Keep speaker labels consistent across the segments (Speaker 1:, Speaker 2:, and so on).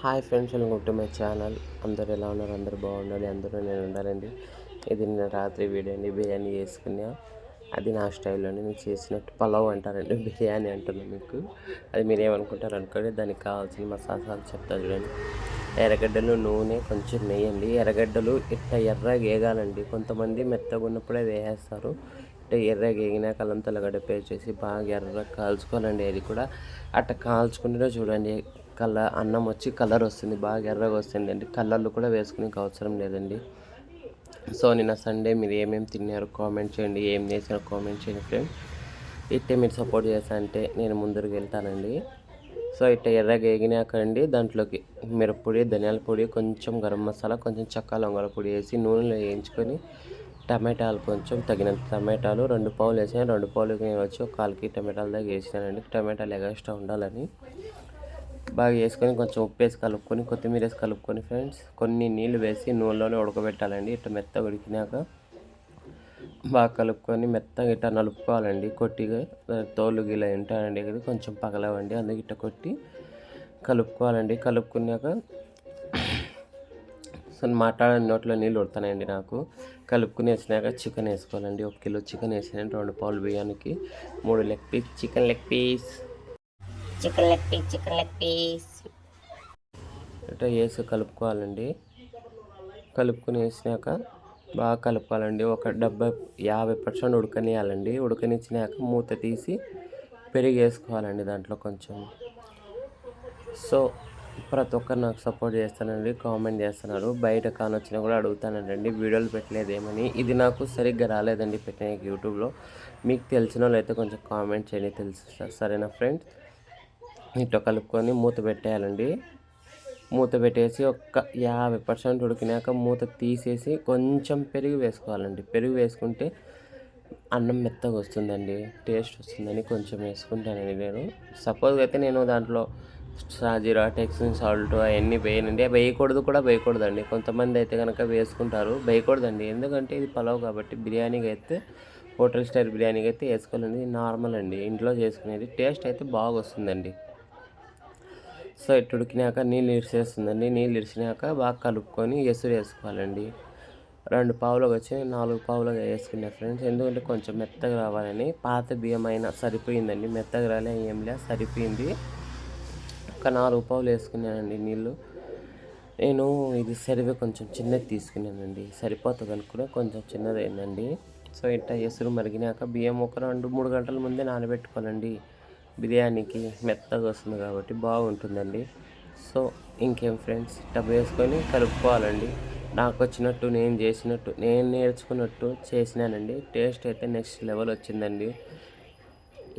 Speaker 1: Hi friends, welcome to my channel. అందరూ ఎలా ఉన్నారు? అందరూ బాగుండాలి, అందరూ నేను ఉండాలండి. ఇది నిన్న రాత్రి వీడియో అండి. బిర్యానీ చేసుకున్నా. అది నా స్టైల్లోనే నేను చేసినట్టు పలావ్ అంటారండి, బిర్యానీ అంటున్నాను మీకు. అది మీరు ఏమనుకుంటారు అనుకోండి. దానికి కావాల్సిన మసాలాలు చెప్తా చూడండి. ఎర్రగడ్డలు, నూనె, కొంచెం నెయ్యండి. ఎర్రగడ్డలు ఇట్లా ఎర్రగా వేగాలండి. కొంతమంది మెత్తగా ఉన్నప్పుడే వేసేస్తారు. ఇట్లా ఎర్రగా వేగినాక అల్లం తెల్లగడ్డ పేస్ట్ చేసి బాగా ఎర్రగా కాల్చుకోవాలండి. అది కూడా అట్లా కాల్చుకుంటూనే చూడండి, అన్నం వచ్చి కలర్ వస్తుంది, బాగా ఎర్రగా వస్తుంది అండి. కలర్లు కూడా వేసుకునే అవసరం లేదండి. సో నిన్న సండే మీరు ఏమేమి తిన్నారు కామెంట్ చేయండి, ఏం చేసినారో కామెంట్ చేయండి ఫ్రెండ్. ఇట్టే మీరు సపోర్ట్ చేస్తా అంటే నేను ముందరికి వెళ్తానండి. సో ఇట్లా ఎర్రగా వేగినాక అండి దాంట్లోకి మిరప్పొడి, ధనియాల పొడి, కొంచెం గరం మసాలా, కొంచెం చెక్క లవంగాల పొడి వేసి నూనెలో వేయించుకొని టమాటాలు కొంచెం తగినంత టమాటాలు 2 పావులు వేసాను. 2 పావులకి నేను వచ్చి ఒక 1/4 టమాటాల దాకా వేసానండి. టమాటాలు ఎగస్ట్రా ఉండాలని బాగా వేసుకొని కొంచెం ఉప్పు వేసి కలుపుకొని కొత్తిమీర వేసి కలుపుకొని ఫ్రెండ్స్ కొన్ని నీళ్ళు వేసి నూనెలోనే ఉడకబెట్టాలండి. ఇట్లా మెత్తగా ఉడికినాక బాగా కలుపుకొని మెత్తగా ఇట్లా నలుపుకోవాలండి. కొట్టిగా తోలు గిలా ఉంటాయండి, ఇది కొంచెం పగలవండి, అందుకే ఇట్లా కొట్టి కలుపుకోవాలండి. కలుపుకున్నాక మాట్లాడే నోట్లో నీళ్ళు ఉడతానండి నాకు. కలుపుకుని వేసినాక చికెన్ వేసుకోవాలండి. 1 కిలో చికెన్ వేసానండి. 2 పావులు బియ్యానికి 3 leg piece chicken leg piece ఇట్లా వేసి కలుపుకోవాలండి. కలుపుకొని వేసినాక బాగా కలుపుకోవాలండి. ఒక 50% ఉడకనియాలండి. ఉడకనిచ్చినాక మూత తీసి పెరుగు వేసుకోవాలండి దాంట్లో కొంచెం. సో ప్రతి ఒక్కరు నాకు సపోర్ట్ చేస్తానండి, కామెంట్ చేస్తున్నారు. బయట కానొచ్చినా కూడా అడుగుతానండి వీడియోలు పెట్టలేదేమని. ఇది నాకు సరిగ్గా రాలేదండి పెట్టిన యూట్యూబ్లో. మీకు తెలిసిన వాళ్ళు అయితే కొంచెం కామెంట్ చేయండి, తెలుసు సరేనా ఫ్రెండ్స్. ఇట్లా కలుపుకొని మూత పెట్టేయాలండి. మూత పెట్టేసి ఒక 50% ఉడికినాక మూత తీసేసి కొంచెం పెరుగు వేసుకోవాలండి. పెరుగు వేసుకుంటే అన్నం మెత్తగా వస్తుందండి, టేస్ట్ వస్తుందని కొంచెం వేసుకుంటానండి నేను. సపోజ్ అయితే నేను దాంట్లో సాజీరా, టెక్సిన్ సాల్ట్ అవన్నీ వేయనండి. వేయకూడదండి. కొంతమంది అయితే కనుక వేసుకుంటారు, వేయకూడదండి. ఎందుకంటే ఇది పలావ్ కాబట్టి. బిర్యానీకి అయితే హోటల్ స్టైల్ బిర్యానీకి అయితే వేసుకోవాలండి. నార్మల్ అండి, ఇంట్లో చేసుకునేది టేస్ట్ అయితే బాగా వస్తుందండి. సో ఇటు ఉడికినాక నీళ్ళు ఇరిసేస్తుందండి. నీళ్ళు ఇరిసినాక బాగా కలుపుకొని ఎసురు వేసుకోవాలండి. 2 పావులుగా వచ్చి 4 పావులుగా వేసుకున్నా ఫ్రెండ్స్. ఎందుకంటే కొంచెం మెత్తగా రావాలని. పాత బియ్యం అయినా సరిపోయిందండి, మెత్తగా రాలే ఏంలే, సరిపోయింది. ఒక 4 పావులు వేసుకున్నానండి నీళ్ళు. నేను ఇది సరివే కొంచెం చిన్నది తీసుకున్నానండి, సరిపోతుంది అనుకునే కొంచెం చిన్నది అయిందండి. సో ఇట్లా ఎసురు మరిగినాక బియ్యం ఒక 2-3 గంటల ముందే నానబెట్టుకోవాలండి. బిర్యానీకి మెత్తగా వస్తుంది కాబట్టి బాగుంటుందండి. సో ఇంకేం ఫ్రెండ్స్, ఇట్లా వేసుకొని కలుపుకోవాలండి. నాకు వచ్చినట్టు, నేను చేసినట్టు, నేను నేర్చుకున్నట్టు చేసినానండి. టేస్ట్ అయితే నెక్స్ట్ లెవెల్ వచ్చిందండి.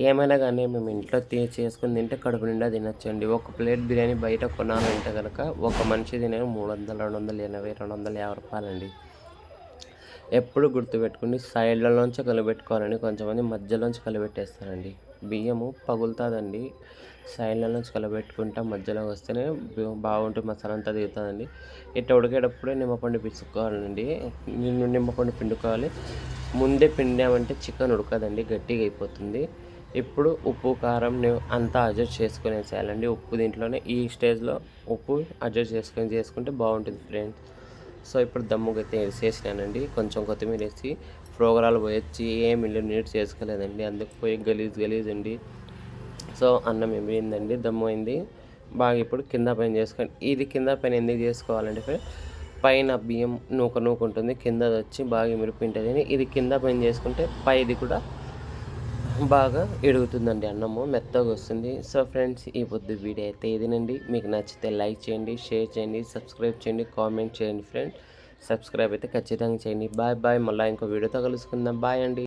Speaker 1: ఏమైనా కానీ మేము ఇంట్లో చేసుకుని తింటే కడుపు నిండా తినచ్చండి. ఒక ప్లేట్ బిర్యానీ బయట కొనాలంటే కనుక ఒక మనిషి తినే 300, 280, 250 రూపాయలండి. ఎప్పుడు గుర్తుపెట్టుకుని సైడ్లలోంచి కలిపెట్టుకోవాలండి. కొంచెంమంది మధ్యలోంచి కలిపెట్టేస్తారండి. బియ్యము పగులుతుందండి. సైడ్లలోంచి కలిపెట్టుకుంటా మధ్యలో వస్తేనే బాగుంటుంది, మసాలా అంతా దిగుతుందండి. ఇట్లా ఉడికేటప్పుడే నిమ్మపండు పిసుకోవాలండి. నిమ్మపండు పిండుకోవాలి. ముందే పిండామంటే చికెన్ ఉడకదండి, గట్టిగా అయిపోతుంది. ఇప్పుడు ఉప్పు, కారం అంతా అడ్జస్ట్ చేసుకునేసేయాలండి. ఉప్పు దీంట్లోనే ఈ స్టేజ్లో ఉప్పు అడ్జస్ట్ చేసుకుంటే బాగుంటుంది ఫ్రెండ్స్. సో ఇప్పుడు దమ్ముకైతే వేసేసినానండి. కొంచెం కొత్తిమీర వేసి ప్రోగ్రాలు పోయొచ్చి ఏమి నీట్ చేసుకోలేదండి, అందుకు పోయి గలీజ్ అండి. సో అన్నం ఏమైందండి, దమ్ము అయింది బాగా. ఇప్పుడు కింద పైన చేసుకోండి. ఇది కింద పైన ఎందుకు చేసుకోవాలంటే పైన బియ్యం నూక ఉంటుంది, కింద వచ్చి బాగా మిరిపింటుంది. ఇది కింద పైన చేసుకుంటే పైది కూడా బాగా ఎడుగుతుందండి, అన్నము మెత్తగా వస్తుంది. సో ఫ్రెండ్స్, ఈ పొద్దు వీడియో అయితే ఇదేనండి. మీకు నచ్చితే లైక్ చేయండి, షేర్ చేయండి, సబ్స్క్రైబ్ చేయండి, కామెంట్ చేయండి ఫ్రెండ్స్. సబ్స్క్రైబ్ అయితే ఖచ్చితంగా చేయండి. బాయ్. మళ్ళీ ఇంకో వీడియోతో కలుసుకుందాం. బాయ్ అండి.